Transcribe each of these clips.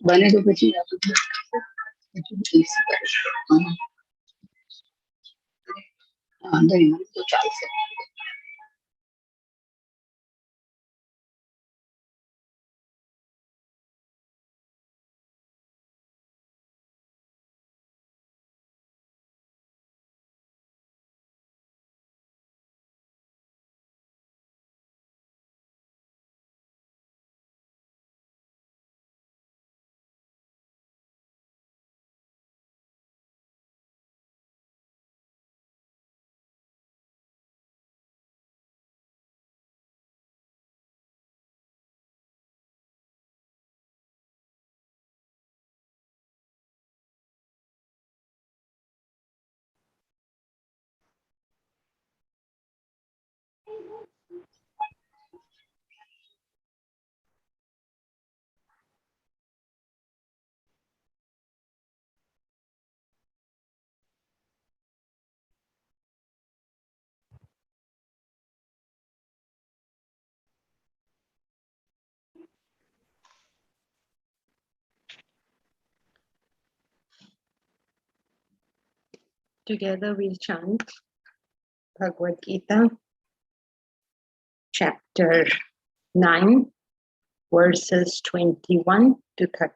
बने तो પછી અંદર તો ચાલશે. Together we'll chant Bhagavad Gita, chapter 9, verses 21 to 30.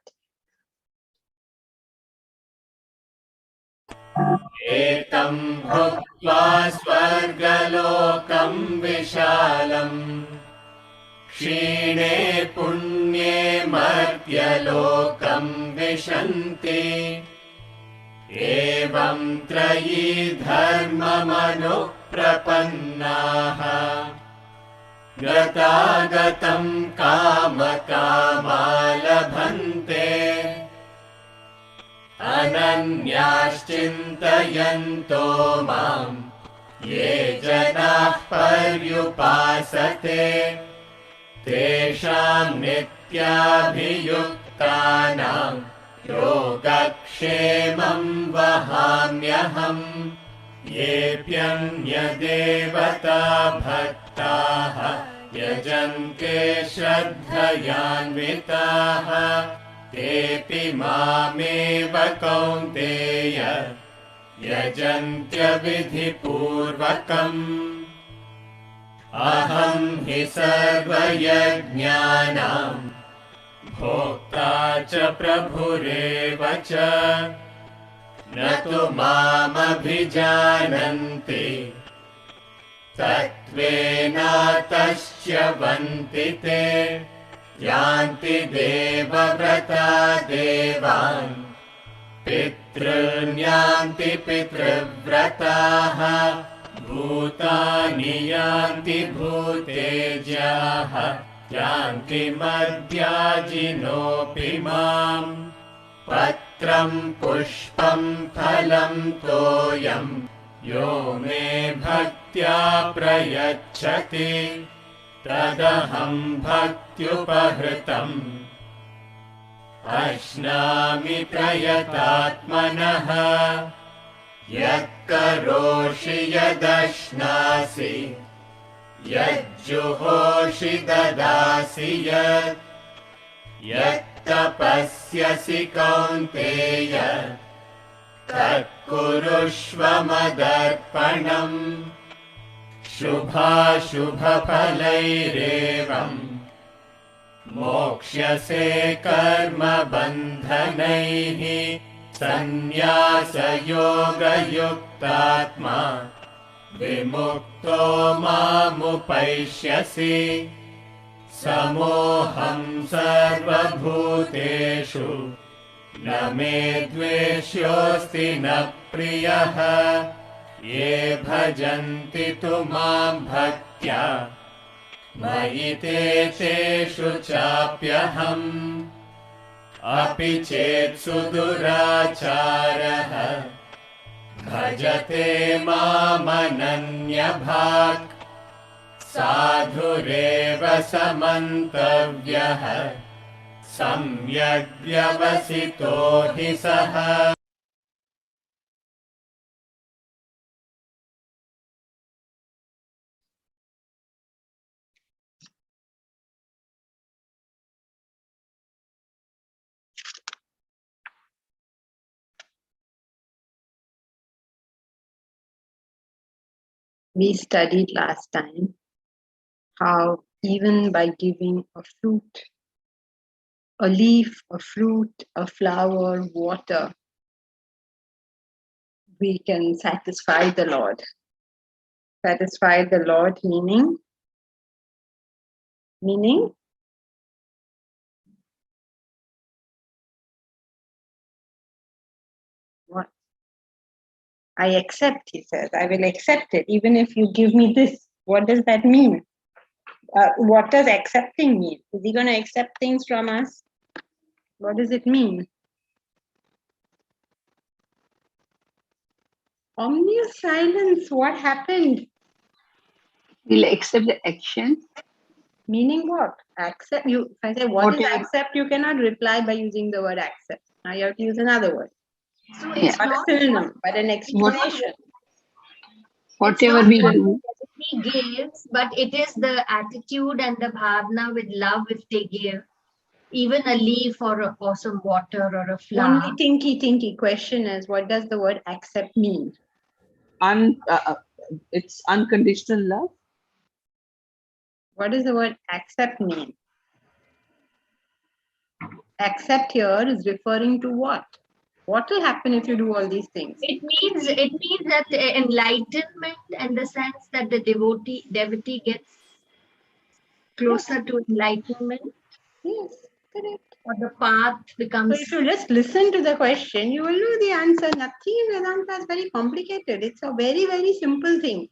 एतं भुक्त्वा स्वर्गलोकं विशालं क्षीणे पुण्ये मर्त्यलोकं विशन्ति एवं त्रयी धर्ममनुप्रपन्नाः गतागतं कामकामा लभन्ते अनन्याश्चिन्तयन्तो मां ये जनाः पर्युपासते तेषां नित्याभियुक्तानां योगक्षेमं वहाम्यहम् येऽप्यन्यदेवता भक्ताः यजन्ते श्रद्धयान्विताः तेऽपि मामेव कौन्तेय यजन्त्यविधिपूर्वकम् अहं हि सर्वयज्ञानां भोक्ता च प्रभुरेव च न तु मामभिजानन्ति तत्त्वेनातश्च्यवन्ति ते यान्ति देवव्रता देवान् पितॄन्यान्ति पितृव्रताः भूतानि यान्ति भूतेज्याः यान्ति मद्याजिनोऽपि माम् पत्रं पुष्पं फलं तोयं यो मे भक्त्या प्रयच्छति तदहं भक्त्युपहृतम् अश्नामि प्रयतात्मनः यत्करोषि यदश्नासि यज्जुहोषि ददासि यत्तपस्यसि कौन्तेय तत्कुरुष्व मदर्पणम् शुभाशुभफलैरेवम् मोक्ष्यसे कर्मबन्धनैः सन्न्यासयोगयुक्तात्मा विमुक्तो मामुपैष्यसि समोऽहं सर्वभूतेषु न मे द्वेष्योऽस्ति न प्रियः ये भजन्ति तु मां भक्त्या मयि ते तेषु चाप्यहम् अपि चेत् सुदुराचारः भजते मामनन्यभाक् साधुरेव समन्तव्यः सम्यग् व्यवसितो हि सः. We studied last time how even by giving a fruit, a leaf, a fruit, a flower, water, we can satisfy the Lord. Satisfy the Lord meaning what? I accept, he says. I will accept it, even if you give me this. What does that mean? What does accepting mean? Is he going to accept things from us? What does it mean? Omnious silence, what happened? We'll accept the action. Meaning what? Accept. You. If I say what is Whatever. accept, you cannot reply by using the word accept. Now you have to use another word. So it's Not a not synonym, but an explanation. Whatever it's we not do, what he gives, but it is the attitude and the bhavna with love if they give. Even a leaf or some water or a flower. Only tinky question is, what does the word accept mean? It's unconditional love. What does the word accept mean? Accept here is referring to what? What will happen if you do all these things? It means that the enlightenment and the sense that the devotee gets closer to enlightenment. Yes, correct. Or the path So becomes. if you just listen to the question, you will know the answer. Nothing in Vedanta is very complicated. It's a very, very simple thing.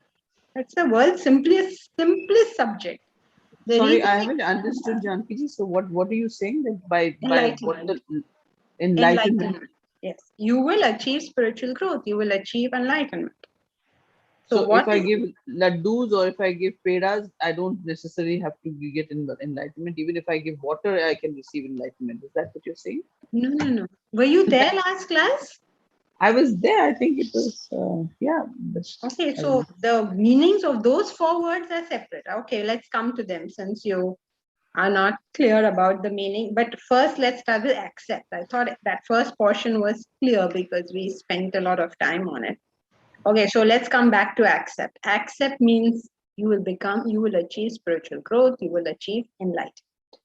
It's the world's simplest subject. Sorry, I haven't understood, Janki. So what are you saying that by what the enlightenment? Yes, you will achieve spiritual growth. You will achieve enlightenment. So if I give laddus or if I give pedas, I don't necessarily have to get enlightenment. Even if I give water, I can receive enlightenment. Is that what you're saying? No. Were you there last class? I was there. I think it was, yeah. Okay, so the meanings of those 4 words are separate. Okay, let's come to them since you are not clear about the meaning. But first, let's start with accept. I thought that first portion was clear because we spent a lot of time on it. Okay, so let's come back to accept. Accept means you will achieve spiritual growth, you will achieve enlightenment.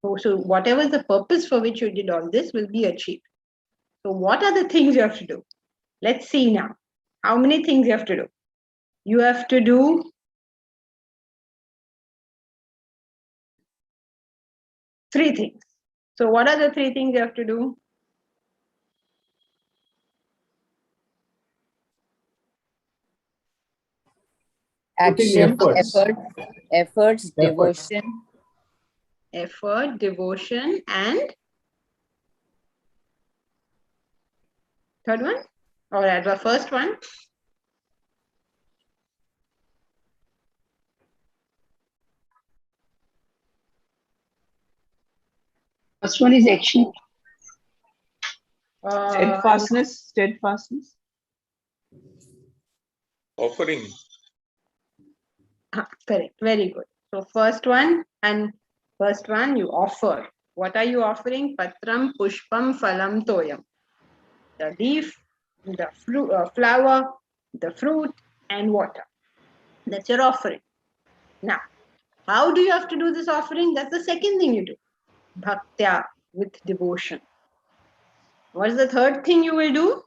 So whatever is the purpose for which you did all this will be achieved. So what are the things you have to do? Let's see now. How many things you have to do? You have to do 3 things. So what are the 3 things you have to do? Action, efforts, devotion. Effort, devotion, and third one? Or the first one? first one is action. Steadfastness. Offering. Correct. Very good. So first one you offer. What are you offering? Patram, pushpam, phalam, toyam. The leaf, the flower, the fruit, and water. That's your offering. Now, how do you have to do this offering? That's the second thing you do. Bhaktya, with devotion. What is the third thing you will do?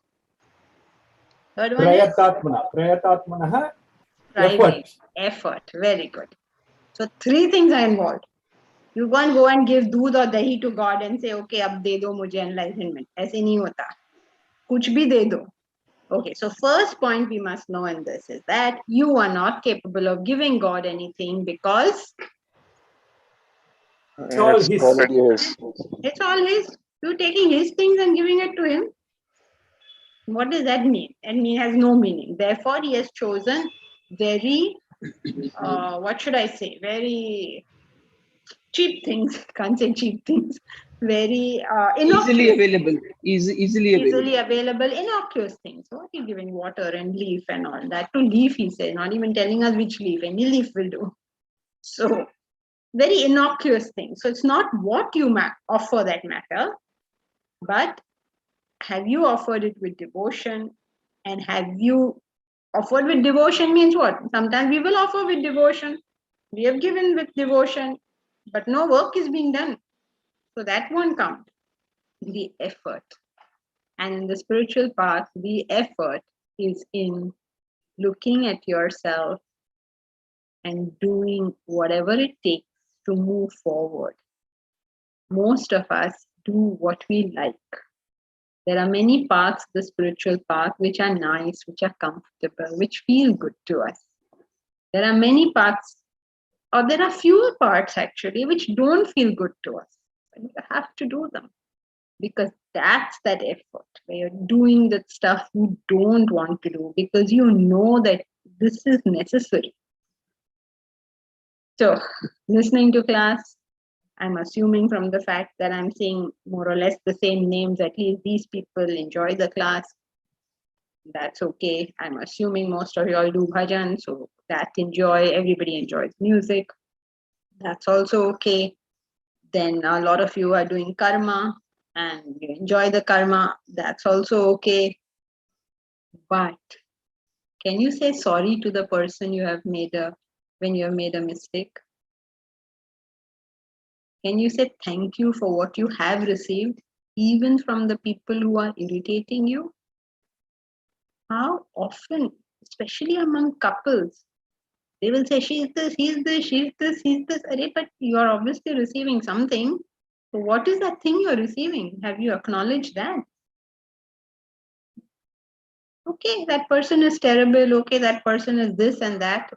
Third one is Prayatatmana. effort. Very good. So 3 things are involved. You can't go and give दूध or dahi to God and say, okay, अब दे दो मुझे enlightenment. ऐसे नहीं होता. कुछ भी दे दो. Okay, so first point we must know in this is that you are not capable of giving God anything because It's already his. it's all His. You're taking His things and giving it to Him. What does that mean? And it has no meaning. Therefore, He has chosen very, what should I say, very cheap things. Can't say cheap things. Very Easily innocuous. available. Easily available. Easily available, innocuous things. What are you giving? Water and leaf and all that. To leaf, he says, not even telling us which leaf. Any leaf will do. So, very innocuous things. So, it's not what you offer that matter, but have you offered it with devotion? And have you offered with devotion means what? Sometimes we will offer with devotion. We have given with devotion, but no work is being done. So, that won't count. The effort. And in the spiritual path, the effort is in looking at yourself and doing whatever it takes to move forward. Most of us do what we like. There are many paths, the spiritual path, which are nice, which are comfortable, which feel good to us. There are many paths, or there are fewer parts actually, which don't feel good to us. But you have to do them. Because that's that effort where you're doing that stuff you don't want to do because you know that this is necessary. So, listening to class, I'm assuming from the fact that I'm saying more or less the same names, at least these people enjoy the class. That's okay. I'm assuming most of you all do bhajan, so that everybody enjoys music. That's also okay. Then a lot of you are doing karma and you enjoy the karma, that's also okay. But can you say sorry to the person you have made when you have made a mistake? Can you say thank you for what you have received, even from the people who are irritating you? How often, especially among couples, they will say, she's this, he's this, she's this, he's this. But you are obviously receiving something. So what is that thing you're receiving? Have you acknowledged that? Okay, that person is terrible. Okay, that person is this and that.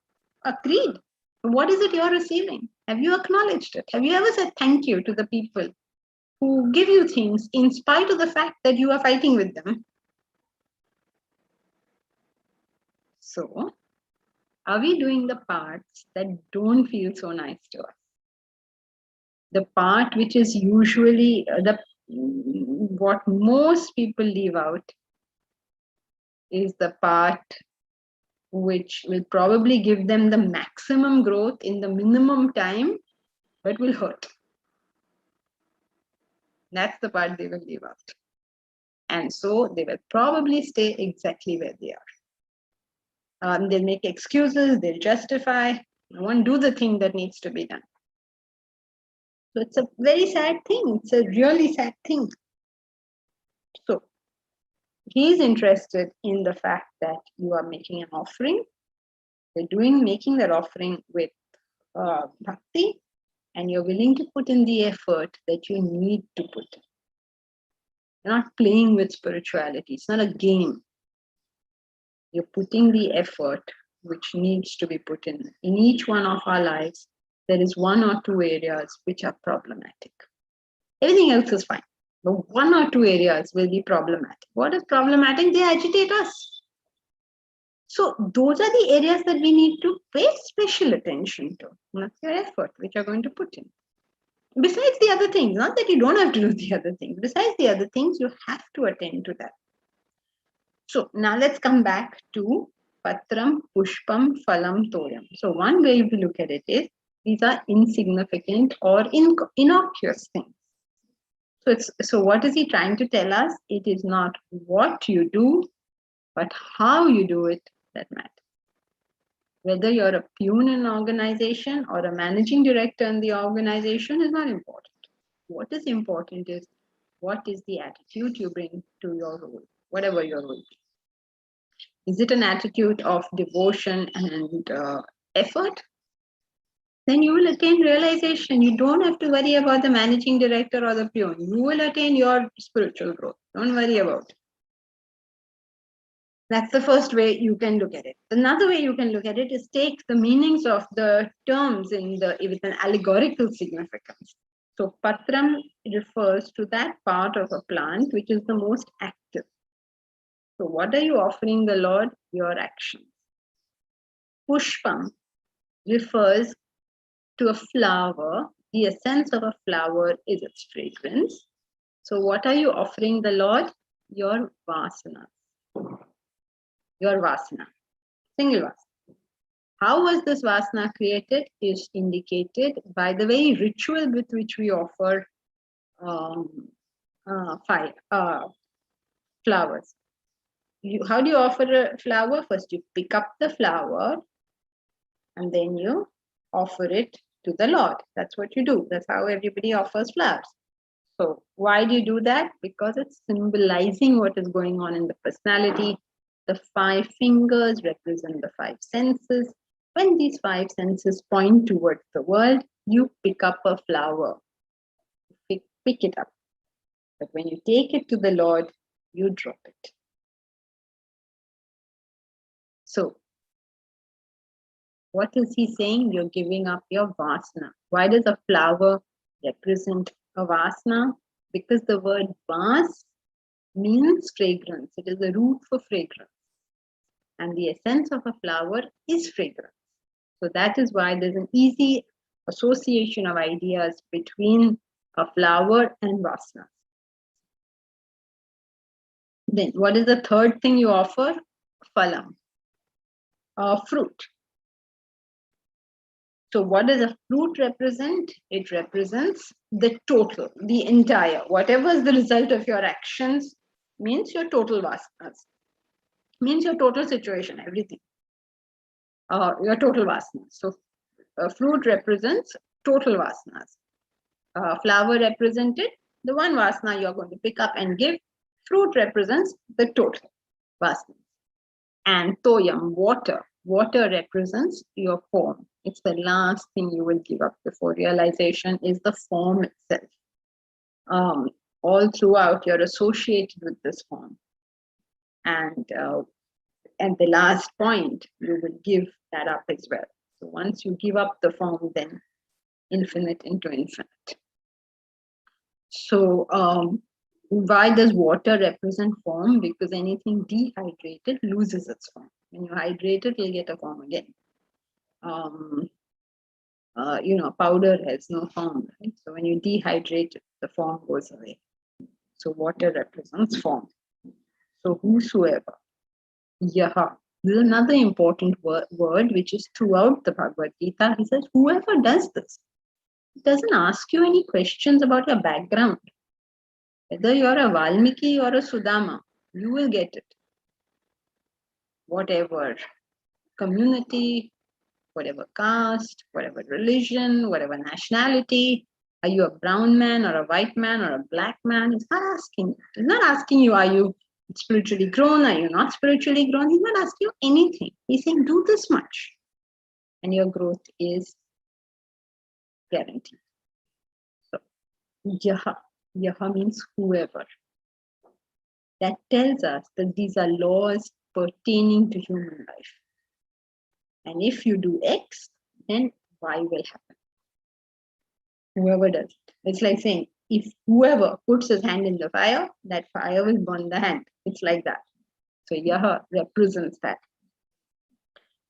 Agreed. What is it you're receiving? Have you acknowledged it? Have you ever said thank you to the people who give you things in spite of the fact that you are fighting with them? So, are we doing the parts that don't feel so nice to us? The part which is usually what most people leave out is the part which will probably give them the maximum growth in the minimum time, but will hurt. That's the part they will leave out. And so they will probably stay exactly where they are. They'll make excuses, they'll justify, they won't do the thing that needs to be done. So it's a very sad thing. It's a really sad thing. So he's interested in the fact that you are making an offering. You're making that offering with bhakti, and you're willing to put in the effort that you need to put in. You're not playing with spirituality. It's not a game. You're putting the effort which needs to be put in. In each one of our lives, there is 1 or 2 areas which are problematic. Everything else is fine. But 1 or 2 areas will be problematic. What is problematic? They agitate us. So those are the areas that we need to pay special attention to. That's your effort which you're going to put in. Besides the other things, not that you don't have to do the other things. Besides the other things, you have to attend to that. So now let's come back to Patram, Pushpam, Phalam, Toyam. So one way to look at it is these are insignificant or innocuous things. So what is he trying to tell us? It is not what you do, but how you do it that matters. Whether you're a peon in an organization or a managing director in the organization is not important. What is important is what is the attitude you bring to your role, whatever your role is. Is it an attitude of devotion and effort? then you will attain realization. You don't have to worry about the managing director or the peon. You will attain your spiritual growth. Don't worry about it. That's the first way you can look at it. Another way you can look at it is take the meanings of the terms with an allegorical significance. So patram refers to that part of a plant which is the most active. So what are you offering the Lord? Your actions. Pushpam refers to a flower. The essence of a flower is its fragrance. So what are you offering the Lord? Your vasana. Your vasana. Single vasana. How was this vasana created is indicated by the very ritual with which we offer flowers. How do you offer a flower? First you pick up the flower and then you offer it to the Lord. That's what you do. That's how everybody offers flowers. So why do you do that? Because it's symbolizing what is going on in the personality. The 5 fingers represent the 5 senses. When these 5 senses point towards the world, you pick up a flower. Pick it up. But when you take it to the Lord, you drop it. So what is he saying? You're giving up your vasana. Why does a flower represent a vasana? Because the word vas means fragrance. It is the root for fragrance. And the essence of a flower is fragrance. So that is why there's an easy association of ideas between a flower and vasana. Then what is the third thing you offer? Phalam, fruit. So what does a fruit represent? It represents the total, the entire. Whatever is the result of your actions means your total vasanas. Means your total situation, everything. Your total vasanas. So fruit represents total vasanas. Flower represented the one vasana you're going to pick up and give. Fruit represents the total vasanas. And toyam, water. Water represents your form. It's the last thing you will give up before realization is the form itself. All throughout, you're associated with this form. And at the last point, you will give that up as well. So once you give up the form, then infinite into infinite. So why does water represent form? Because anything dehydrated loses its form. When you hydrate it, you'll get a form again. Powder has no form, right? So when you dehydrate it, the form goes away. So water represents form. So whosoever, yaha. This is another important word which is throughout the Bhagavad Gita. He says, whoever does this, it doesn't ask you any questions about your background. Whether you're a Valmiki or a Sudama, you will get it. Whatever community, whatever caste, whatever religion, whatever nationality, are you a brown man or a white man or a black man? He's not asking. He's not asking you, are you spiritually grown? Are you not spiritually grown? He's not asking you anything. He's saying, do this much. And your growth is guaranteed. So, yaha. Yaha means whoever. That tells us that these are laws pertaining to human life. And if you do X, then Y will happen. Whoever does it. It's like saying, if whoever puts his hand in the fire, that fire will burn the hand. It's like that. So Yaha represents that.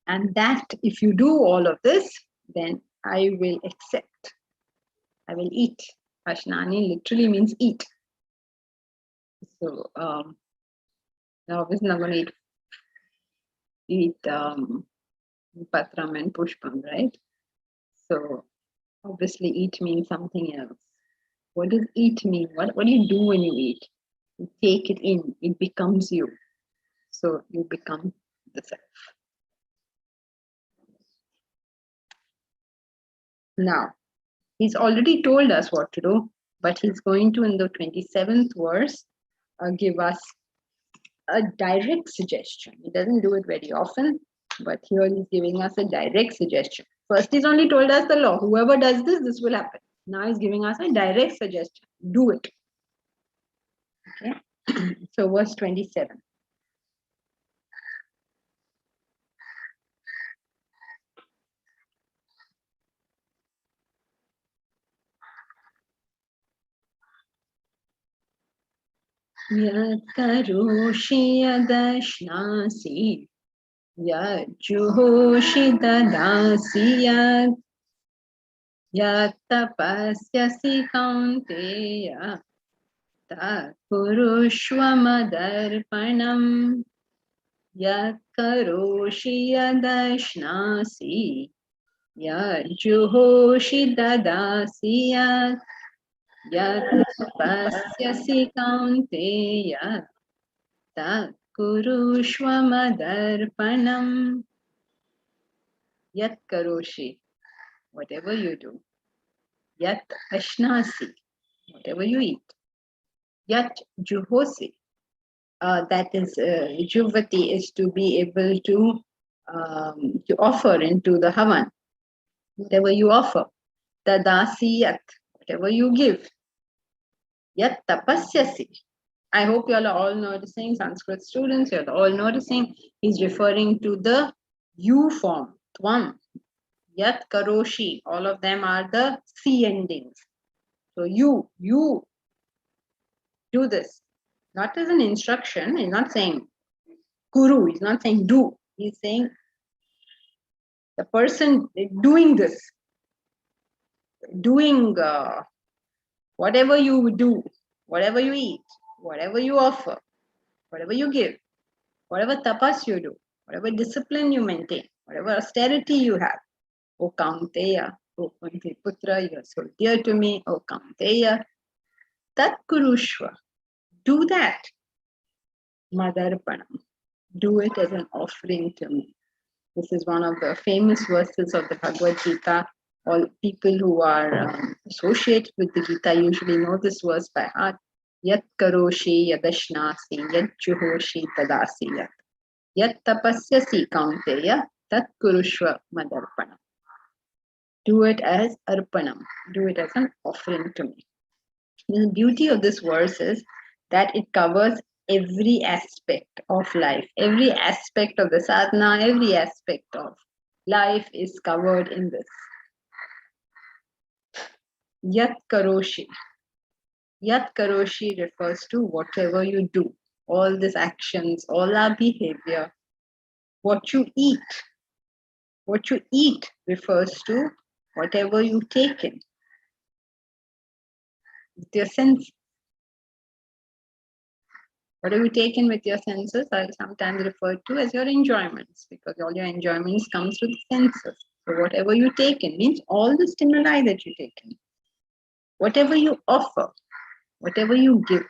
And that, if you do all of this, then I will accept. I will eat. Ashnani literally means eat. So now obviously not going to eat patram and pushpam, right? So obviously eat means something else. What does eat mean? What do you do when you eat? You take it in, it becomes you. So you become the self. Now, he's already told us what to do, but he's going to, in the 27th verse, give us a direct suggestion. He doesn't do it very often, but here he's giving us a direct suggestion. First, he's only told us the law. Whoever does this, this will happen. Now he's giving us a direct suggestion. Do it. Okay. So verse 27. Yat karoshi yadashnasi yat juhoshi dadasi yat tapasyasi kaunteya tat purushva madarpanam yat karoshi yadashnasi yat juhoshi dadasi yat tapasyasi kaunteya tat kurushva madarpanam. Yat karoshi, whatever you do. Yat ashnasi, whatever you eat. Yat juhosi, that is juvati, is to be able to offer into the havan. Whatever you offer. Tadasi yat, whatever you give. Yat tapasyasi. I hope you all are all noticing, Sanskrit students, you're all noticing, he's referring to the you form, tvam. Yat karoshi, all of them are the C endings. So you do this. Not as an instruction, he's not saying kuru, he's not saying do. He's saying the person doing this, doing whatever you do, whatever you eat, whatever you offer, whatever you give, whatever tapas you do, whatever discipline you maintain, whatever austerity you have. O Kaunteya, O Kunti Putra, you are so dear to me, O Kaunteya. Tat Kurushva, do that. Madarpanam, do it as an offering to me. This is one of the famous verses of the Bhagavad Gita. All people who are associated with the Gita usually know this verse by heart. Yat karoshi yadashnasi yat juhoshi tadasi yat. Yat tapasyasi kaunteya tat kurushva madarpanam. Do it as arpanam. Do it as an offering to me. The beauty of this verse is that it covers every aspect of life. Every aspect of the sadhana, every aspect of life is covered in this. Yat karoshi. Yat karoshi refers to whatever you do. All these actions, all our behavior. What you eat. What you eat refers to whatever you take in. With your senses. Whatever you take in with your senses are sometimes referred to as your enjoyments, because all your enjoyments comes through the senses. So whatever you take in means all the stimuli that you take in. Whatever you offer, whatever you give.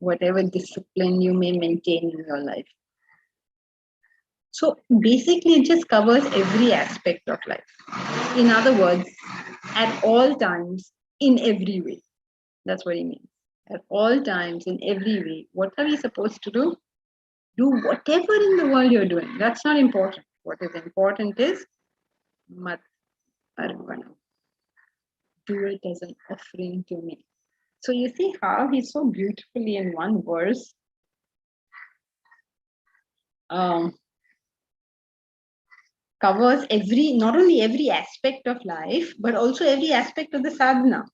Whatever discipline you may maintain in your life. So basically it just covers every aspect of life. In other words, at all times, in every way. That's what he means. At all times, in every way. What are we supposed to do? Do whatever in the world you're doing. That's not important. What is important is mat arpanam. Do it as an offering to me. So you see how he so beautifully in one verse covers not only every aspect of life, but also every aspect of the sadhana.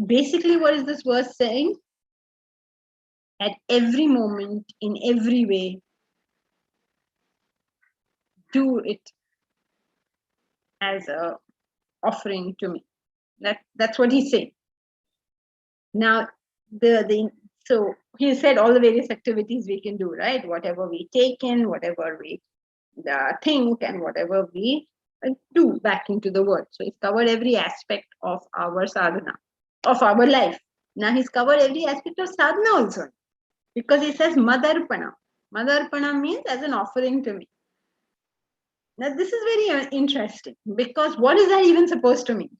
Basically, what is this verse saying? At every moment, in every way, do it as a offering to me. That's what he's saying. Now, so he said all the various activities we can do, right? Whatever we take in, whatever we think, and whatever we do back into the world. So he's covered every aspect of our sadhana, of our life. Now he's covered every aspect of sadhana also, because he says madarpanam. Madarpanam means as an offering to me. Now this is very interesting, because what is that even supposed to mean?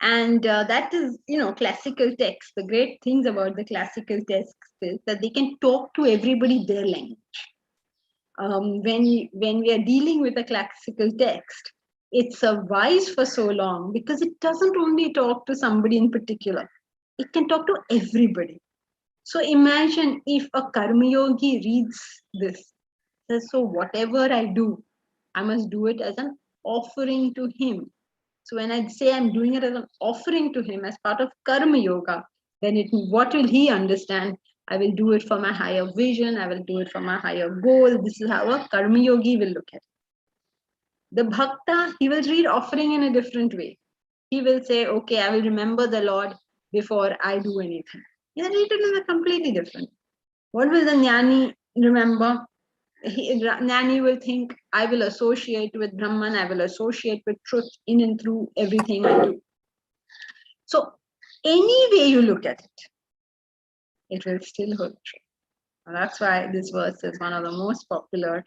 And that is, classical text. The great things about the classical text is that they can talk to everybody their language. When we are dealing with a classical text, it survives for so long because it doesn't only talk to somebody in particular. It can talk to everybody. So imagine if a karma yogi reads this, says, so whatever I do, I must do it as an offering to him. So when I say I'm doing it as an offering to him as part of karma yoga, then what will he understand? I will do it for my higher vision. I will do it for my higher goal. This is how a karma yogi will look at it. The bhakta, he will read offering in a different way. He will say, okay, I will remember the Lord before I do anything. He'll read it in a completely different. What will the jnani remember? Jnani will think, I will associate with Brahman, I will associate with truth in and through everything I do. So any way you look at it, it will still hold true. And that's why this verse is one of the most popular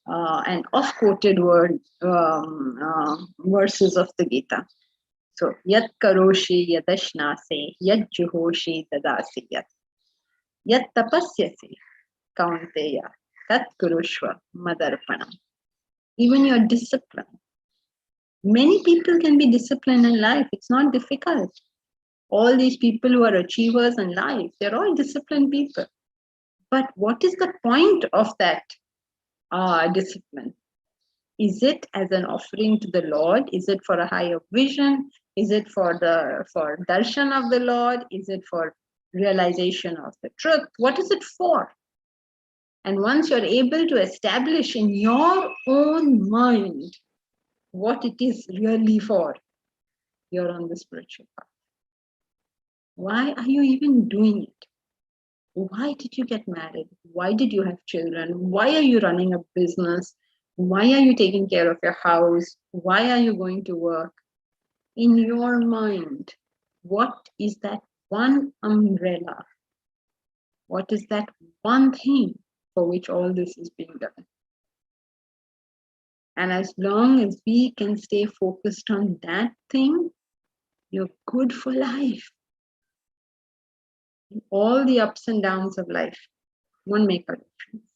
and oft-quoted verses of the Gita. So, yat karoshi yadashnase, yat juhoshi dadasi yat tapasyasi kaunteya, tat kurushva madarpanam. Even your discipline. Many people can be disciplined in life. It's not difficult. All these people who are achievers in life, they're all disciplined people. But what is the point of that discipline? Is it as an offering to the Lord? Is it for a higher vision? Is it for darshan of the Lord? Is it for realization of the truth? What is it for? And once you're able to establish in your own mind what it is really for, you're on the spiritual path. Why are you even doing it? Why did you get married? Why did you have children? Why are you running a business? Why are you taking care of your house? Why are you going to work? In your mind, what is that one umbrella? What is that one thing for which all this is being done? And as long as we can stay focused on that thing, you're good for life. All the ups and downs of life won't make a difference.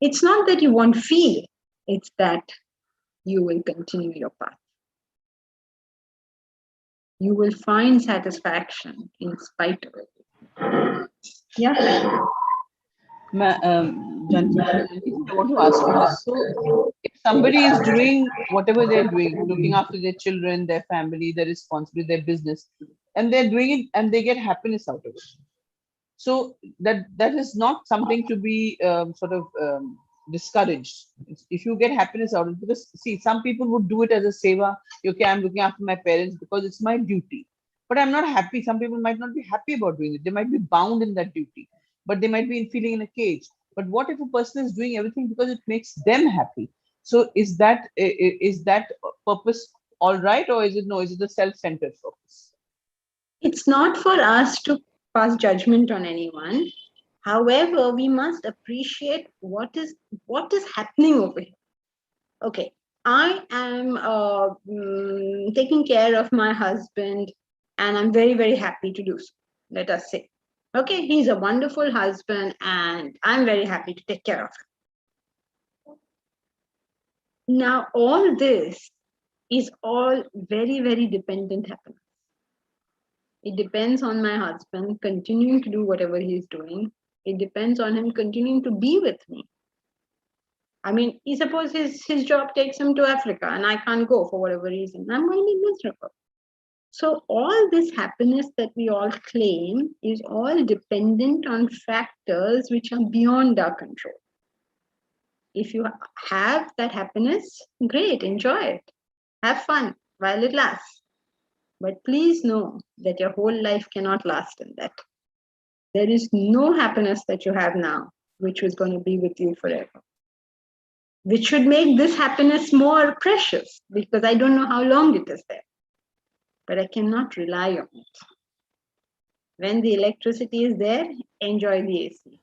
It's not that you won't feel, it's that you will continue your path. You will find satisfaction in spite of it. Yeah. Janki, I want to ask you this. So, if somebody is doing whatever they're doing, looking after their children, their family, their responsibility, their business, and they're doing it and they get happiness out of it. So that is not something to be discouraged. If you get happiness out of it, because see, some people would do it as a seva. Okay, I'm looking after my parents because it's my duty. But I'm not happy. Some people might not be happy about doing it. They might be bound in that duty, but they might be feeling in a cage. But what if a person is doing everything because it makes them happy? So is that purpose all right, or is it no? Is it a self-centered purpose? It's not for us to pass judgment on anyone. However, we must appreciate what is happening over here. Okay, I am taking care of my husband, and I'm very, very happy to do so. Let us say, okay, he's a wonderful husband, and I'm very happy to take care of him. Now, all this is all very, very dependent happiness. It depends on my husband continuing to do whatever he's doing. It depends on him continuing to be with me. I mean, suppose his job takes him to Africa and I can't go for whatever reason. I'm going to be miserable. So all this happiness that we all claim is all dependent on factors which are beyond our control. If you have that happiness, great, enjoy it. Have fun while it lasts. But please know that your whole life cannot last in that. There is no happiness that you have now, which is going to be with you forever. Which should make this happiness more precious, because I don't know how long it is there. But I cannot rely on it. When the electricity is there, enjoy the AC.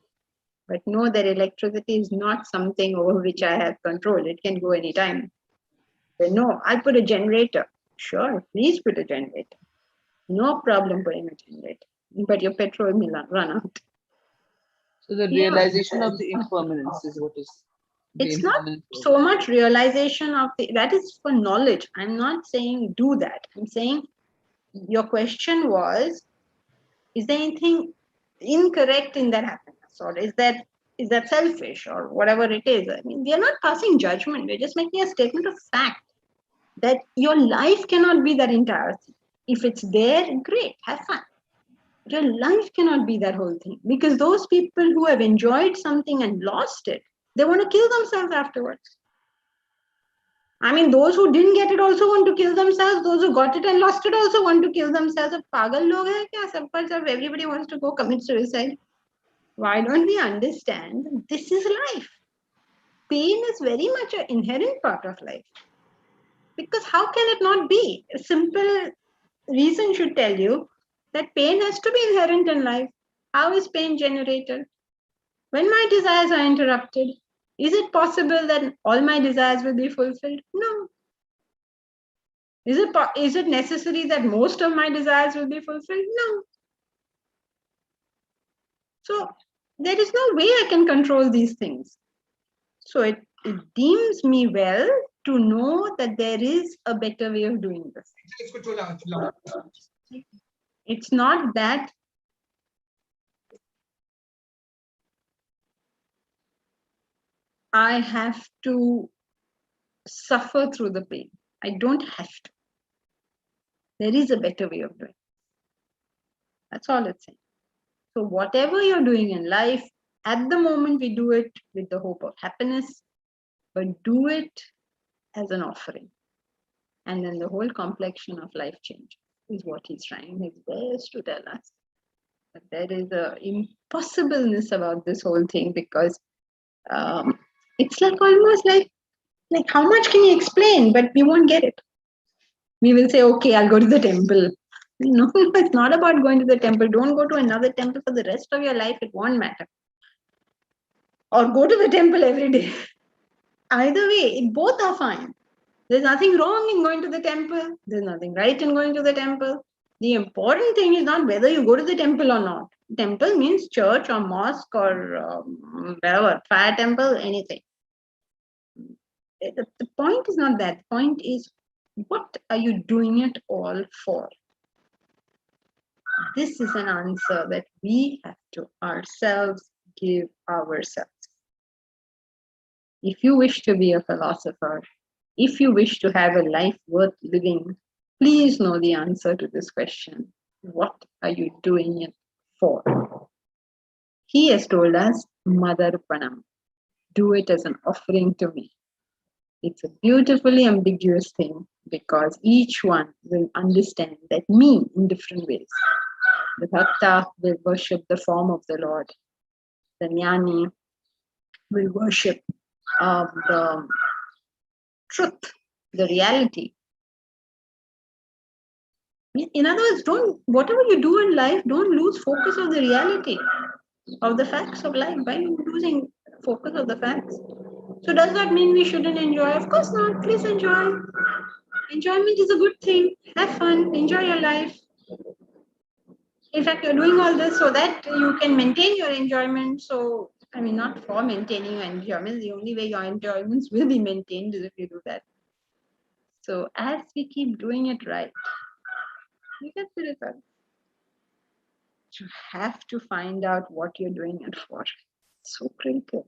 But know that electricity is not something over which I have control. It can go anytime. But no, I put a generator. Sure, please put a generator. No problem putting a generator. But your petrol will run out. So the Yeah. realization of the impermanence is what is the It's not impermanence. so much realization of that is for knowledge. I'm not saying do that. I'm saying your question was, is there anything incorrect in that happiness, or is that selfish, or whatever it is? I mean, we are not passing judgment. We're just making a statement of fact that your life cannot be that entire thing. If it's there, great, have fun. Your life cannot be that whole thing, because those people who have enjoyed something and lost it, they want to kill themselves afterwards. I mean, those who didn't get it also want to kill themselves. Those who got it and lost it also want to kill themselves. Ab pagal log hai kya? Sab everybody wants to go commit suicide. Why don't we understand this is life? Pain is very much an inherent part of life. Because how can it not be? A simple reason should tell you that pain has to be inherent in life. How is pain generated? When my desires are interrupted, is it possible that all my desires will be fulfilled? No. Is it necessary that most of my desires will be fulfilled? No. So there is no way I can control these things. So it deems me well to know that there is a better way of doing this. It's not that I have to suffer through the pain. I don't have to. There is a better way of doing it. That's all it's saying. So whatever you're doing in life, at the moment we do it with the hope of happiness, but do it as an offering. And then the whole complexion of life changes, is what he's trying his best to tell us. But there is a impossibleness about this whole thing, because it's like almost like how much can you explain, but we won't get it. We will say, okay, I'll go to the temple. No, it's not about going to the temple. Don't go to another temple for the rest of your life. It won't matter. Or go to the temple every day. Either way, both are fine. There's nothing wrong in going to the temple. There's nothing right in going to the temple. The important thing is not whether you go to the temple or not. Temple means church or mosque or whatever, fire temple, anything. The point is not that. The point is, what are you doing it all for? This is an answer that we have to ourselves give ourselves. If you wish to be a philosopher, if you wish to have a life worth living, please know the answer to this question. What are you doing it for? He has told us, Madarpanam. Do it as an offering to me. It's a beautifully ambiguous thing, because each one will understand that me in different ways. The Bhakta will worship the form of the Lord. The Jnani will worship the truth, the reality. In other words, whatever you do in life, don't lose focus of the reality, of the facts of life. Why are you losing focus of the facts? So does that mean we shouldn't enjoy? Of course not. Please enjoy. Enjoyment is a good thing. Have fun. Enjoy your life. In fact, you're doing all this so that you can maintain your enjoyment. So, I mean, not for maintaining your enjoyment. The only way your enjoyments will be maintained is if you do that. So, as we keep doing it right, you get the result. You have to find out what you're doing it for. It's so critical.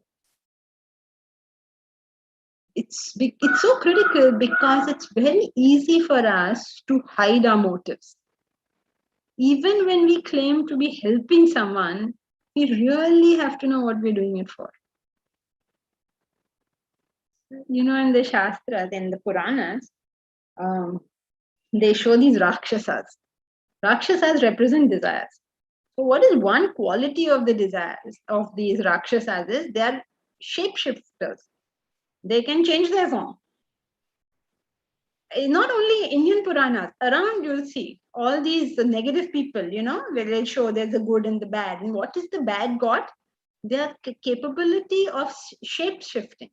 It's so critical because it's very easy for us to hide our motives. Even when we claim to be helping someone, we really have to know what we're doing it for. You know, in the Shastras, in the Puranas, they show these Rakshasas. Rakshasas represent desires. So what is one quality of the desires of these Rakshasas is they are shapeshifters. They can change their form. Not only Indian Puranas, around you'll see all these negative people, you know, where they'll show there's the good and the bad. And what is the bad got? Their capability of shape shifting.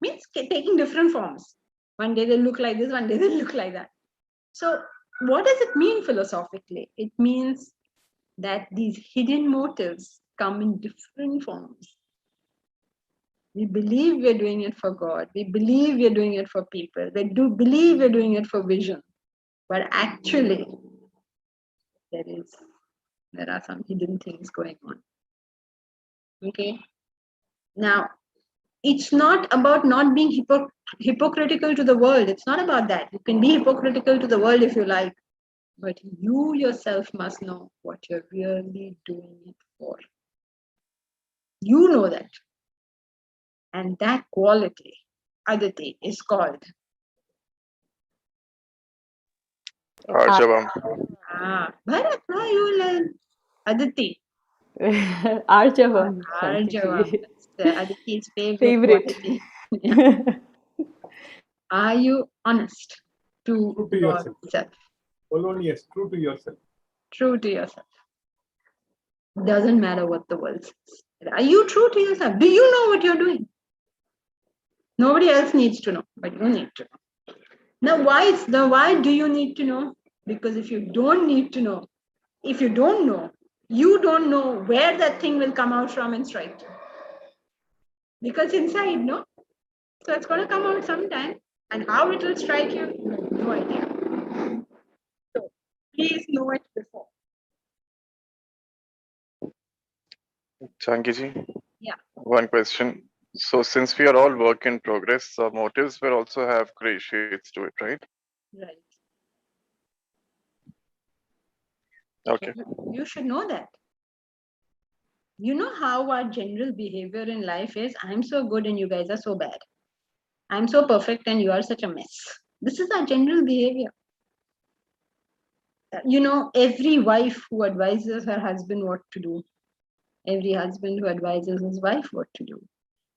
Means taking different forms. One day they'll look like this, one day they'll look like that. So what does it mean philosophically? It means that these hidden motives come in different forms. We believe we're doing it for God. We believe we're doing it for people. We do believe we're doing it for vision. But actually, there are some hidden things going on. Okay. Now, it's not about not being hypocritical to the world. It's not about that. You can be hypocritical to the world if you like. But you yourself must know what you're really doing it for. You know that. And that quality, Aditi, is called Arjavam. Bharat, now you learn. Aditi. Arjavam. Arjavam. That's Aditi's Favorite. quality. Yeah. Are you honest to yourself? Alone, yes, true to yourself. True to yourself. Doesn't matter what the world says. Are you true to yourself? Do you know what you're doing? Nobody else needs to know, but you need to know. Now, why do you need to know? Because if you don't need to know, if you don't know, you don't know where that thing will come out from and strike you. Because inside, no? So it's going to come out sometime. And how it will strike you, you have no idea. So please know it before. Changiji, Yeah. one question. So since we are all work in progress, our motives will also have gray shades to it, right? Right. Okay. You should know that. You know how our general behavior in life is, I'm so good and you guys are so bad. I'm so perfect and you are such a mess. This is our general behavior. You know, every wife who advises her husband what to do, every husband who advises his wife what to do,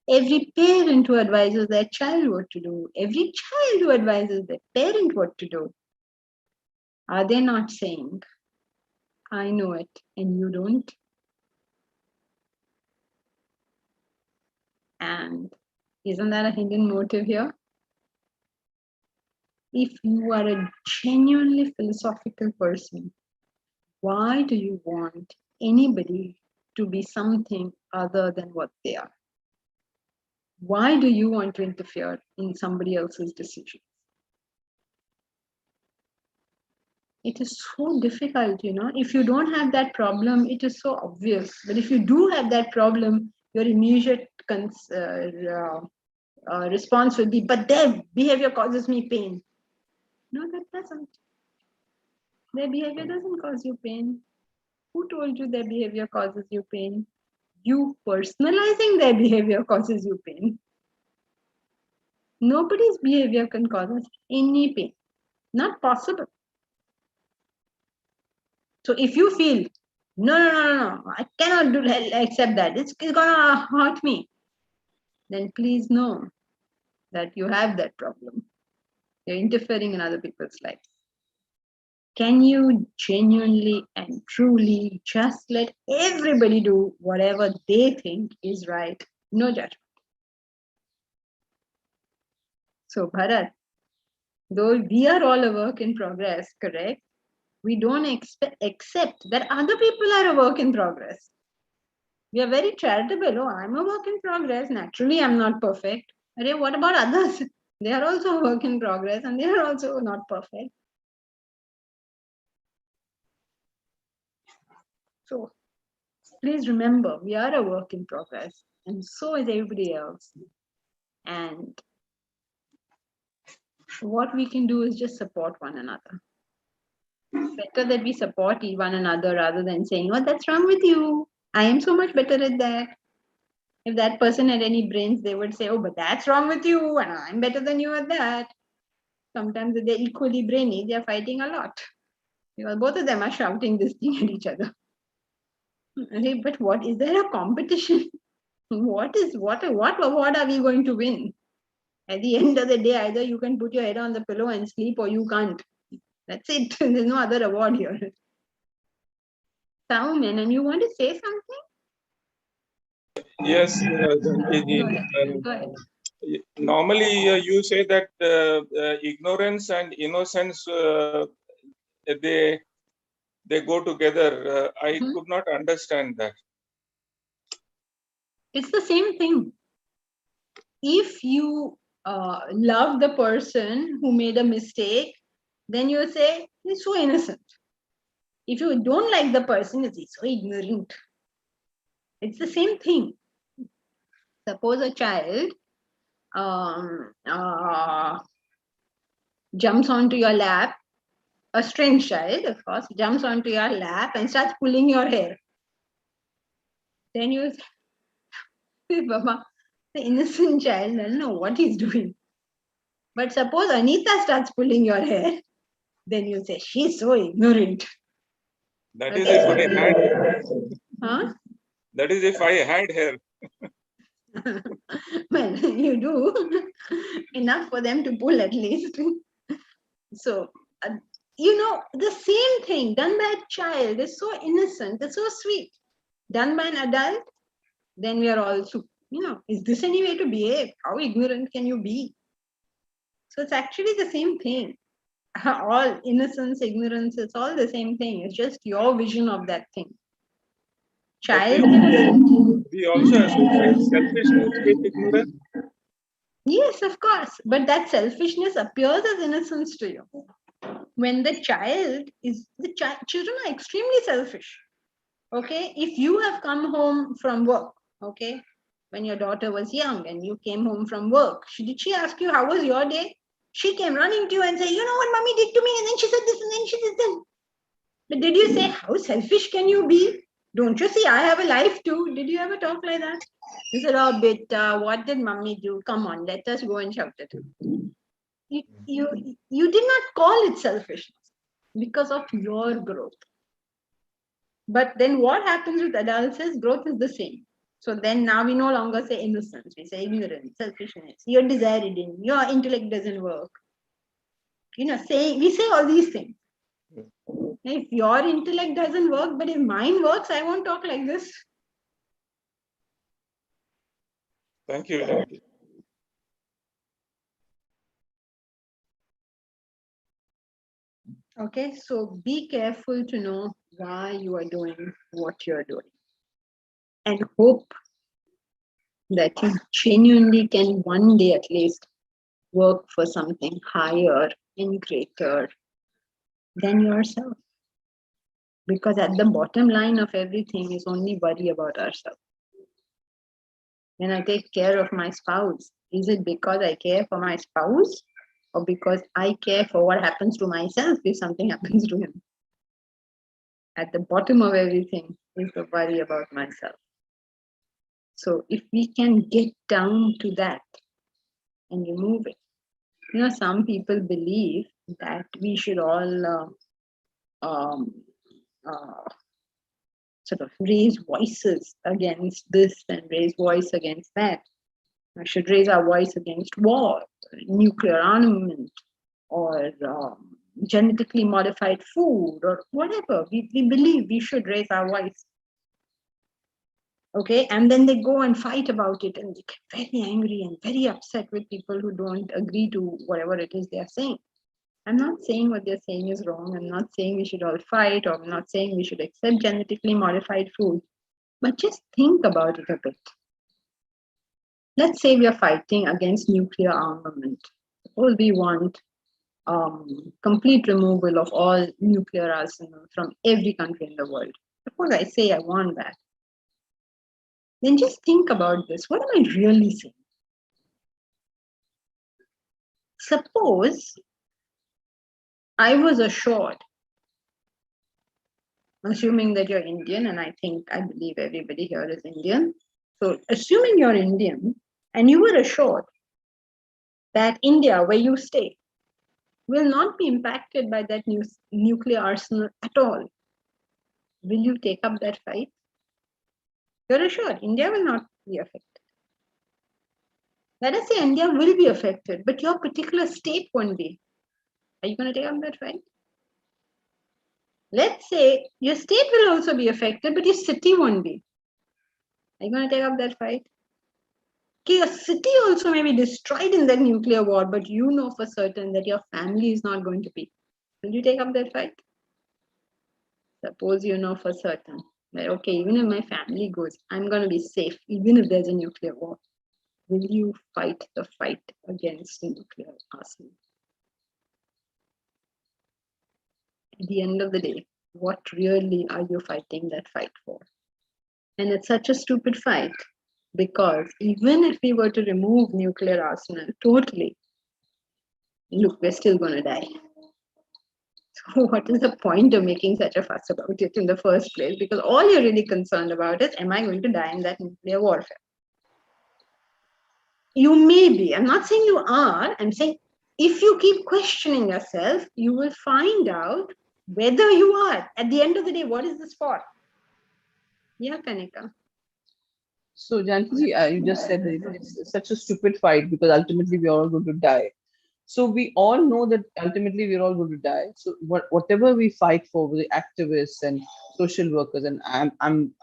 every parent who advises their child what to do, every child who advises their parent what to do, are they not saying, I know it and you don't? And isn't that a hidden motive here? If you are a genuinely philosophical person, why do you want anybody to be something other than what they are? Why do you want to interfere in somebody else's decision? It is so difficult, you know. If you don't have that problem, it is so obvious. But if you do have that problem, your immediate response will be, but their behavior causes me pain. No, that doesn't. Their behavior doesn't cause you pain. Who told you their behavior causes you pain? You personalizing their behavior causes you pain. Nobody's behavior can cause us any pain. Not possible. So if you feel, no, I cannot accept that, it's gonna hurt me, then please know that you have that problem. You're interfering in other people's lives. Can you genuinely and truly just let everybody do whatever they think is right? No judgment. So Bharat, though we are all a work in progress, correct? We don't accept that other people are a work in progress. We are very charitable. Oh, I'm a work in progress. Naturally, I'm not perfect. But what about others? They are also a work in progress and they are also not perfect. So please remember, we are a work in progress and so is everybody else. And what we can do is just support one another. Better that we support one another rather than saying, oh, that's wrong with you. I am so much better at that. If that person had any brains, they would say, oh, but that's wrong with you and I'm better than you at that. Sometimes if they're equally brainy, they're fighting a lot. Because both of them are shouting this thing at each other. But what is there a competition? What are we going to win? At the end of the day, either you can put your head on the pillow and sleep or you can't. That's it. There's no other award here. Saumen, and you want to say something? Yes, Go ahead. normally you say that ignorance and innocence, they go together. I could not understand that. It's the same thing. If you love the person who made a mistake, then you say, he's so innocent. If you don't like the person, he's so ignorant. It's the same thing. Suppose a child jumps onto your lap, a strange child, of course, jumps onto your lap and starts pulling your hair. Then you say, Baba, the innocent child doesn't know what he's doing. But suppose Anita starts pulling your hair, then you say, she's so ignorant. That is if I had. Huh? That is if I had hair. Well, you do enough for them to pull at least. So, the same thing done by a child is so innocent, it's so sweet. Done by an adult, then we are also, is this any way to behave? How ignorant can you be? So it's actually the same thing. All innocence, ignorance, it's all the same thing. It's just your vision of that thing. Child innocent. We also associate selfishness with ignorance. Yes, of course. But that selfishness appears as innocence to you. When the child is, children are extremely selfish. Okay, if you have come home from work, okay, when your daughter was young and you came home from work, did she ask you, how was your day? She came running to you and said, you know what mommy did to me? And then she said this and then she did that. But did you say, how selfish can you be? Don't you see, I have a life too. Did you ever talk like that? You said, oh, beta, what did mommy do? Come on, let us go and shout at her. You did not call it selfishness because of your growth. But then what happens with adults is growth is the same. So then now we no longer say innocence, we say ignorance, selfishness. You're deriding, your intellect doesn't work. We say all these things. If your intellect doesn't work, but if mine works, I won't talk like this. Thank you. Okay, so be careful to know why you are doing what you're doing. And hope that you genuinely can one day at least work for something higher and greater than yourself. Because at the bottom line of everything is only worry about ourselves. When I take care of my spouse, is it because I care for my spouse or because I care for what happens to myself if something happens to him? At the bottom of everything is the worry about myself. So if we can get down to that and remove it, some people believe that we should all sort of raise voices against this and raise voice against that. We should raise our voice against war, nuclear armament, or genetically modified food, or whatever. We believe we should raise our voice. Okay, and then they go and fight about it and they get very angry and very upset with people who don't agree to whatever it is they are saying. I'm not saying what they're saying is wrong. I'm not saying we should all fight, or I'm not saying we should accept genetically modified food. But just think about it a bit. Let's say we are fighting against nuclear armament. Suppose we want complete removal of all nuclear arsenal from every country in the world. Suppose I say I want that. Then just think about this. What am I really saying? Suppose I was assured, assuming that you're Indian, and I believe everybody here is Indian. So assuming you're Indian and you were assured that India, where you stay, will not be impacted by that nuclear arsenal at all, will you take up that fight? You're assured India will not be affected. Let us say India will be affected, but your particular state won't be. Are you going to take up that fight? Let's say your state will also be affected, but your city won't be. Are you going to take up that fight? Okay, a city also may be destroyed in that nuclear war, but you know for certain that your family is not going to be. Will you take up that fight? Suppose you know for certain that, okay, even if my family goes, I'm going to be safe, even if there's a nuclear war. Will you fight the fight against nuclear arsenal? At the end of the day, what really are you fighting that fight for? And it's such a stupid fight, because even if we were to remove nuclear arsenal totally, look, we're still going to die. So what is the point of making such a fuss about it in the first place? Because all you're really concerned about is, am I going to die in that nuclear warfare? You may be. I'm not saying you are. I'm saying if you keep questioning yourself, you will find out whether you are. At the end of the day, what is this for? Yeah, Kanika. So, Janki, you just said that it's such a stupid fight because ultimately we are all going to die. So we all know that ultimately we're all going to die. So whatever we fight for, with the activists and social workers, and I'm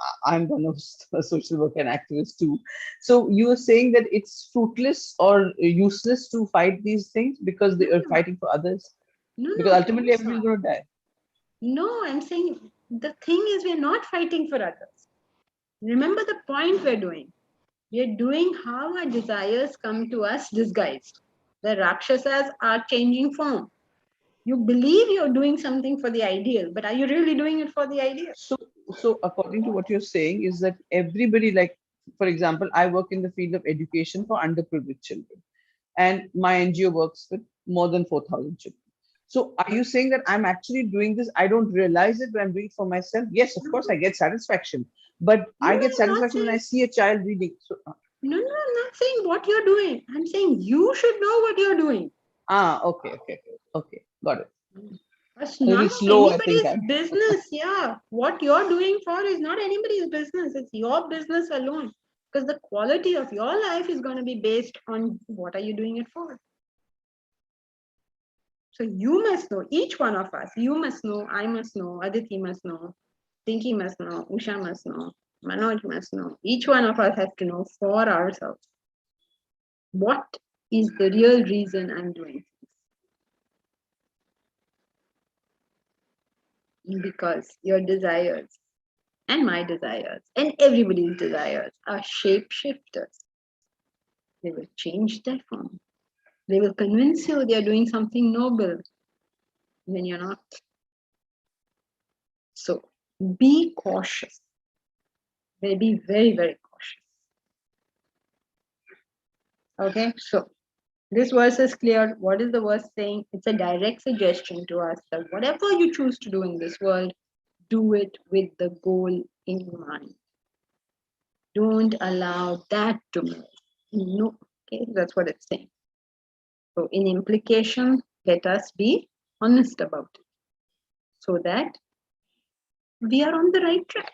one of a social worker and activist too. So you are saying that it's fruitless or useless to fight these things because they are fighting for others? No, Because no, ultimately everybody's going to die. No, I'm saying the thing is we're not fighting for others. Remember the point we're doing. We're doing how our desires come to us disguised. The Rakshasas are changing form. You believe you're doing something for the ideal, but are you really doing it for the ideal? So according to what you're saying is that everybody, like, for example, I work in the field of education for underprivileged children, and my NGO works with more than 4,000 children. So are you saying that I'm actually doing this? I don't realize it, but I'm doing it for myself. Yes, of course, I get satisfaction, but I get satisfaction when I see a child reading. So, No, I'm not saying what you're doing. I'm saying you should know what you're doing. Okay, got it. It's A not little slow, I anybody's think. business. Yeah, what you're doing for is not anybody's business. It's your business alone. Because the quality of your life is going to be based on what are you doing it for. So you must know, each one of us, you must know, I must know, Aditi must know, Pinky must know, Usha must know, Manoj must know. Each one of us has to know for ourselves. What is the real reason I'm doing this? Because your desires and my desires and everybody's desires are shapeshifters. They will change their form. They will convince you they are doing something noble when you're not. So be cautious. Be very, very cautious. Okay, so this verse is clear. What is the verse saying? It's a direct suggestion to us that whatever you choose to do in this world, do it with the goal in mind. Don't allow that to move. No, okay, that's what it's saying. So in implication, let us be honest about it so that we are on the right track.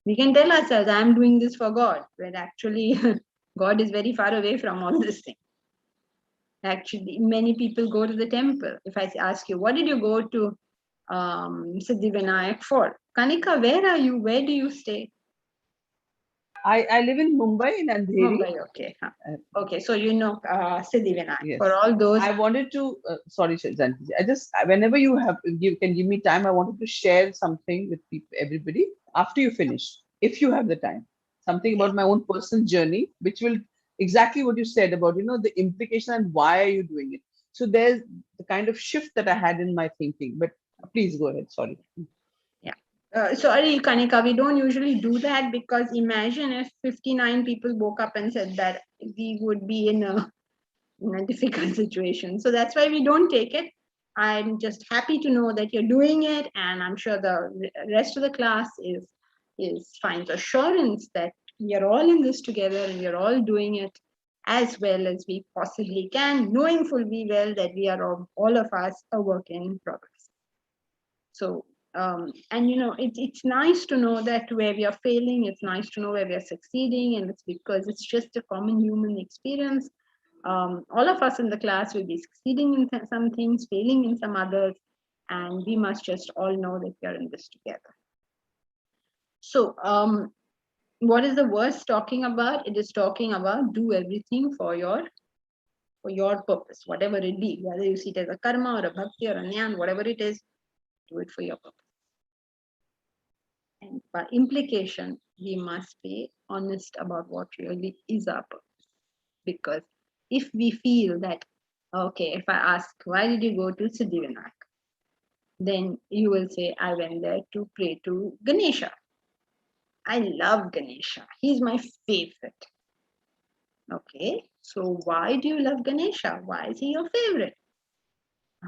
We can tell ourselves, I'm doing this for God, when actually God is very far away from all this thing. Actually, many people go to the temple. If I ask you, what did you go to Siddhivinayak for? Kanika, where are you? Where do you stay? I live in Mumbai, in Andheri. Mumbai, okay. Okay, so you know Siddhivinayak. Yes. For all those. I wanted to, sorry, Janki, I just, whenever you can give me time, I wanted to share something with people, everybody, after you finish, if you have the time. Something about my own personal journey, which will exactly what you said about, the implication and why are you doing it. So there's the kind of shift that I had in my thinking, but please go ahead. Sorry. Sorry, Kanika, we don't usually do that because imagine if 59 people woke up and said that, we would be in a difficult situation. So that's why we don't take it. I'm just happy to know that you're doing it, and I'm sure the rest of the class finds assurance that we are all in this together and we're all doing it as well as we possibly can, knowing full well that we are all of us a work in progress. So and it's nice to know that where we are failing, it's nice to know where we are succeeding, and it's because it's just a common human experience. All of us in the class will be succeeding in some things, failing in some others, and we must just all know that we are in this together. So what is the verse talking about? It is talking about do everything for your purpose, whatever it be, whether you see it as a karma or a bhakti or a jnana, whatever it is, do it for your purpose. And by implication, we must be honest about what really is our purpose. Because if we feel that, okay, if I ask, why did you go to Siddhivinayak? Then you will say, I went there to pray to Ganesha. I love Ganesha. He's my favorite. Okay, so why do you love Ganesha? Why is he your favorite?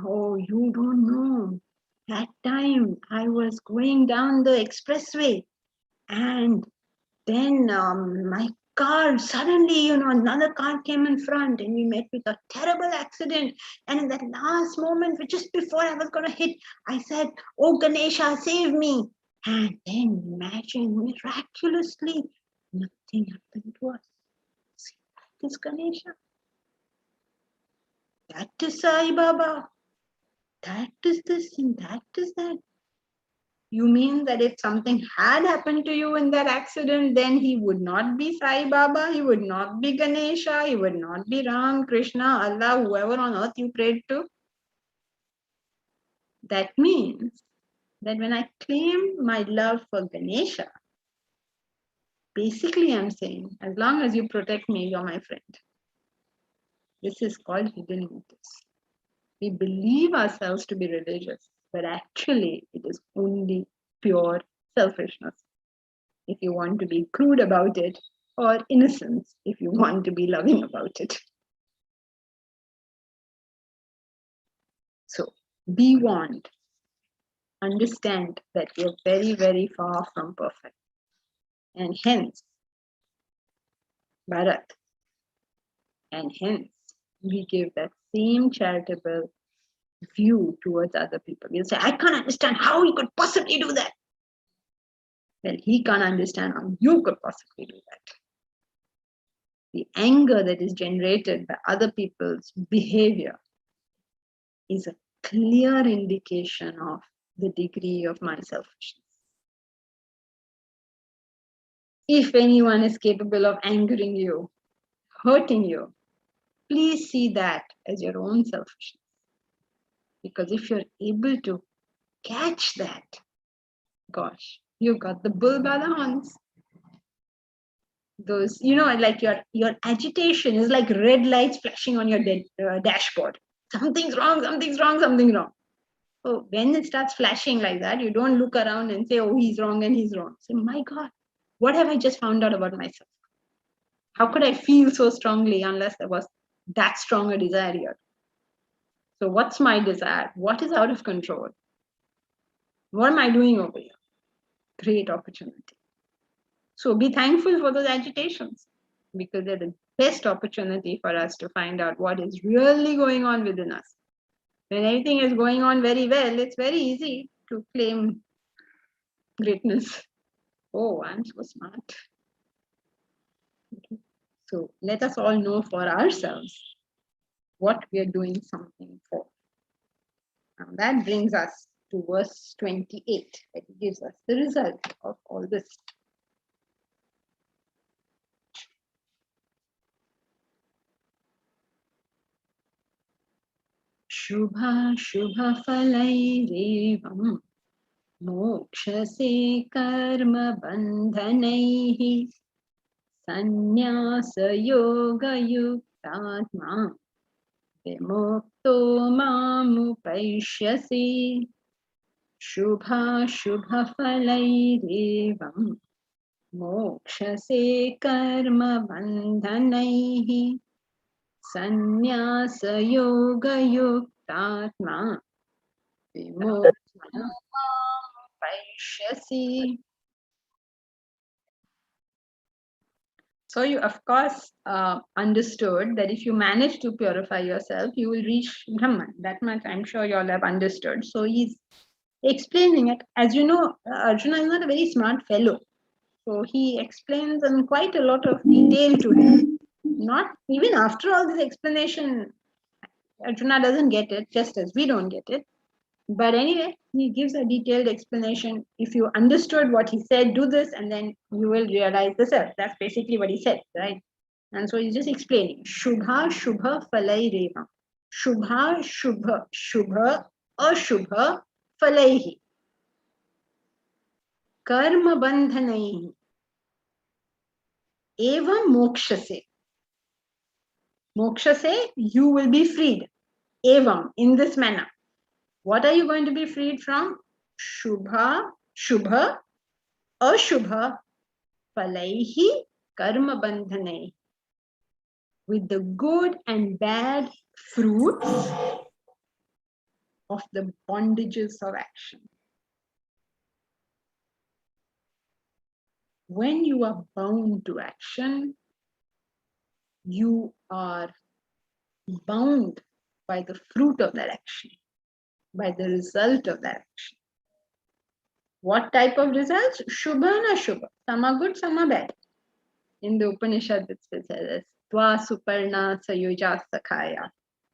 Oh, you don't know. That time I was going down the expressway and then my car, suddenly, another car came in front and we met with a terrible accident. And in that last moment, just before I was going to hit, I said, oh, Ganesha, save me. And then imagine, miraculously, nothing happened to us. See, that is Ganesha. That is Sai Baba. That is this and that is that. You mean that if something had happened to you in that accident, then he would not be Sai Baba, he would not be Ganesha, he would not be Ram, Krishna, Allah, whoever on earth you prayed to? That means that when I claim my love for Ganesha, basically I'm saying, as long as you protect me, you're my friend. This is called hidden motives. We believe ourselves to be religious, but actually it is only pure selfishness, if you want to be crude about it, or innocence, if you want to be loving about it. So be warned. Understand that we are very, very far from perfect. And hence, Bharat, and hence, we give that same charitable view towards other people. We'll say, I can't understand how he could possibly do that. Well, he can't understand how you could possibly do that. The anger that is generated by other people's behavior is a clear indication of the degree of my selfishness. If anyone is capable of angering you, hurting you, please see that as your own selfishness. Because if you're able to catch that, gosh, you got the bull by the horns. Those, like your agitation is like red lights flashing on your dashboard. Something's wrong, something's wrong, something's wrong. So when it starts flashing like that, you don't look around and say, oh, he's wrong and he's wrong. Say, my God, what have I just found out about myself? How could I feel so strongly unless there was that strong a desire here? So what's my desire? What is out of control? What am I doing over here? Great opportunity. So be thankful for those agitations, because they're the best opportunity for us to find out what is really going on within us. When everything is going on very well, it's very easy to claim greatness. Oh, I'm so smart. Okay. So let us all know for ourselves what we are doing something for. Now that brings us to verse 28. It gives us the result of all this. Shubha Shubha Falairevam Mokshase Karma Bandhanaihi Sannyasa Yoga Yuktatma Vimukto Mamupaishyasi. Shubha Shubha Falairevam Mokshase Karma Bandhanaihi Sannyasa Yoga Yuktatma Vimukta Paishyasi. So you of course understood that if you manage to purify yourself, you will reach Brahman. That much I'm sure you all have understood. So he's explaining it. As you know, Arjuna is not a very smart fellow. So he explains in quite a lot of detail to him. Not even after all this explanation, Arjuna doesn't get it, just as we don't get it. But anyway, he gives a detailed explanation. If you understood what he said, do this, and then you will realize the self. That's basically what he said, right? And so he's just explaining. Shubha, Shubha, Falai Reva. Shubha, Shubha, Shubha, Ashubha, Falaihi. Karma bandhanaihi. Eva mokshase. Mokshase, you will be freed. Evam, in this manner. What are you going to be freed from? Shubha, Shubha, Ashubha, Falaihi, Karma bandhanaihi. With the good and bad fruits of the bondages of action. When you are bound to action, you are bound by the fruit of that action, by the result of that action. What type of results? Shubha and Ashubha. Some are good, some are bad. In the Upanishad, it says, Tva Suparna Sayuja Sakhaya.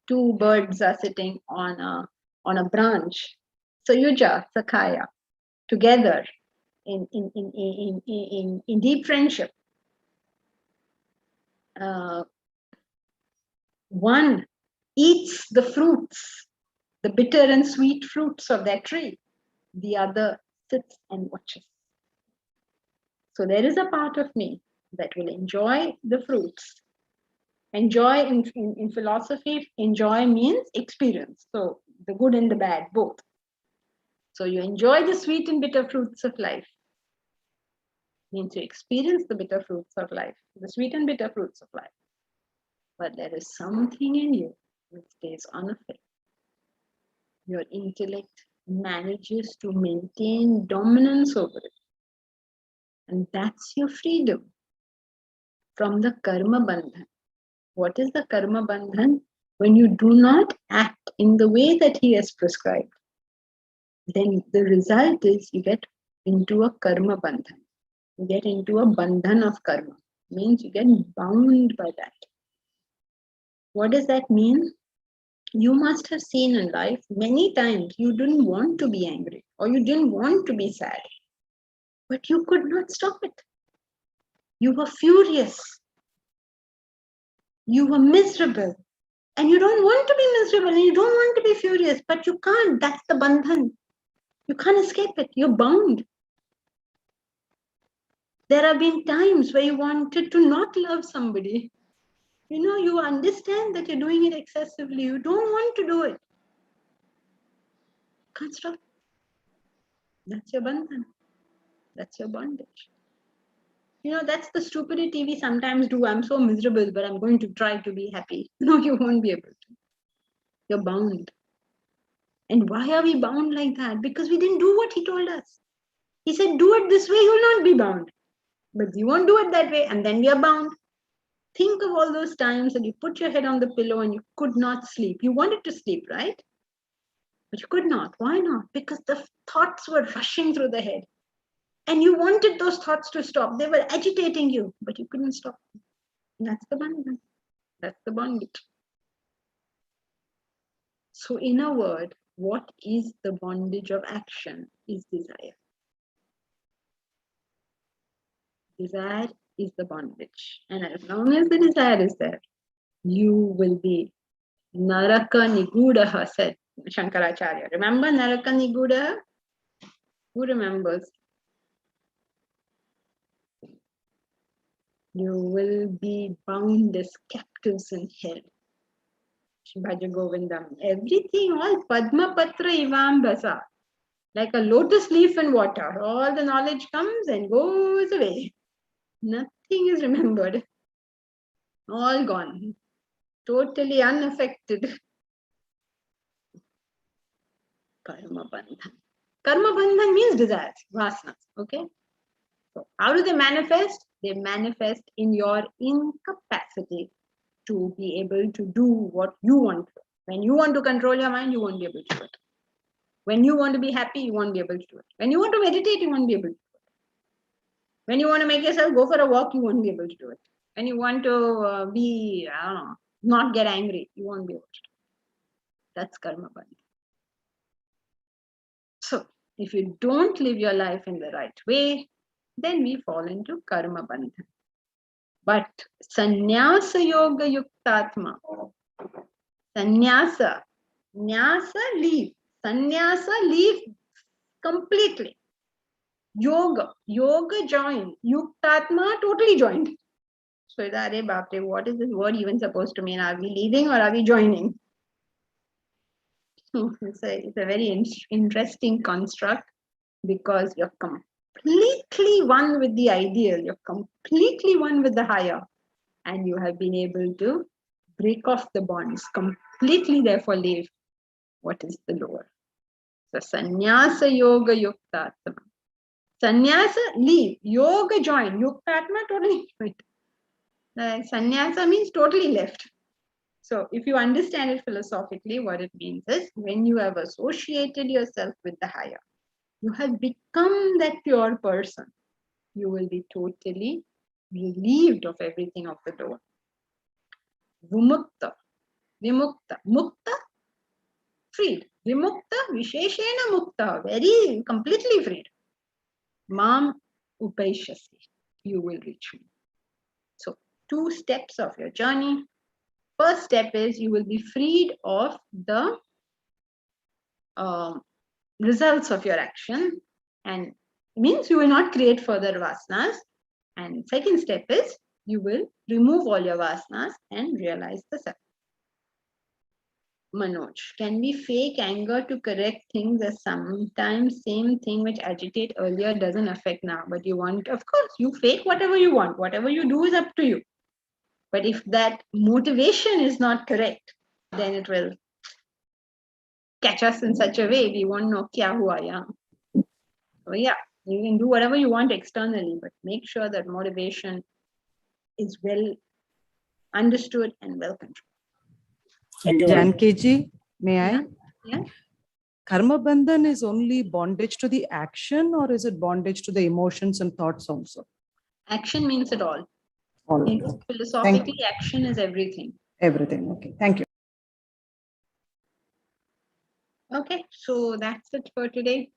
Two birds are sitting on a branch. Sayuja Sakhaya. Together in deep friendship. One eats the fruits, the bitter and sweet fruits of that tree. The other sits and watches. So there is a part of me that will enjoy the fruits. Enjoy in philosophy, enjoy means experience. So the good and the bad, both. So you enjoy the sweet and bitter fruits of life. Means you experience the bitter fruits of life, the sweet and bitter fruits of life. But there is something in you which stays unaffected. Your intellect manages to maintain dominance over it. And that's your freedom from the karma bandhan. What is the karma bandhan? When you do not act in the way that he has prescribed, then the result is you get into a karma bandhan. You get into a bandhan of karma. Means you get bound by that. What does that mean? You must have seen in life many times you didn't want to be angry or you didn't want to be sad, but you could not stop it. You were furious. You were miserable. And you don't want to be miserable and you don't want to be furious, but you can't. That's the bandhan. You can't escape it. You're bound. There have been times where you wanted to not love somebody. You understand that you're doing it excessively. You don't want to do it. Can't stop. That's your bandhan. That's your bondage. That's the stupidity we sometimes do. I'm so miserable, but I'm going to try to be happy. No, you won't be able to. You're bound. And why are we bound like that? Because we didn't do what he told us. He said, do it this way, you'll not be bound. But you won't do it that way, and then we are bound. Think of all those times that you put your head on the pillow and you could not sleep. You wanted to sleep, right? But you could not. Why not? Because the thoughts were rushing through the head. And you wanted those thoughts to stop. They were agitating you, but you couldn't stop them. That's the bondage. That's the bondage. So in a word, what is the bondage of action is desire. Desire is the bondage. And as long as the desire is there, you will be Naraka Nigudaha, said Shankaracharya. Remember Naraka Nigudaha? Who remembers? You will be bound as captives in hell. Bhaja Govindam. Everything, all Padma Patra Ivam Basa. Like a lotus leaf in water. All the knowledge comes and goes away. Nothing is remembered. All gone. Totally unaffected. Karma Bandhan. Karma Bandhan means desires, vasanas. Okay? So how do they manifest? They manifest in your incapacity to be able to do what you want to. When you want to control your mind, you won't be able to do it. When you want to be happy, you won't be able to do it. When you want to meditate, you won't be able to do it. When you want to make yourself go for a walk, you won't be able to do it. When you want to not get angry, you won't be able to do it. That's karma bandhan. If you don't live your life in the right way, then we fall into karma bandhan. But sannyasa yoga yuktatma, sannyasa, nyasa leave, sannyasa leave completely. Yoga joined, yuktatma totally joined. So, what is this word even supposed to mean? Are we leaving or are we joining? It's a very interesting construct, because you're completely one with the ideal, you're completely one with the higher, and you have been able to break off the bonds, completely therefore leave what is the lower. So sannyasa yoga yuktatma. Sannyasa leave, yoga join, yuktatma totally join. Sannyasa means totally left. So if you understand it philosophically, what it means is, when you have associated yourself with the higher, you have become that pure person, you will be totally relieved of everything of the lower. Vimukta, vimukta, mukta, freed. Vimukta, visheshena mukta, very completely freed. Mam upaishasi, you will reach me. So 2 steps of your journey. First step is you will be freed of the results of your action, and means you will not create further vasanas. And second step is you will remove all your vasanas and realize the self. Manoj, can we fake anger to correct things, as sometimes same thing which agitate earlier doesn't affect now, but you want, of course, you fake whatever you want, whatever you do is up to you. But if that motivation is not correct, then it will catch us in such a way we won't know kya hua yahan. So yeah, you can do whatever you want externally, but make sure that motivation is well understood and well controlled. Thank you. Janki ji, may I? Yeah. Karma bandhan is only bondage to the action, or is it bondage to the emotions and thoughts also? Action means it all. All. Philosophically, action is everything. Everything. Okay. Thank you. Okay, so that's it for today.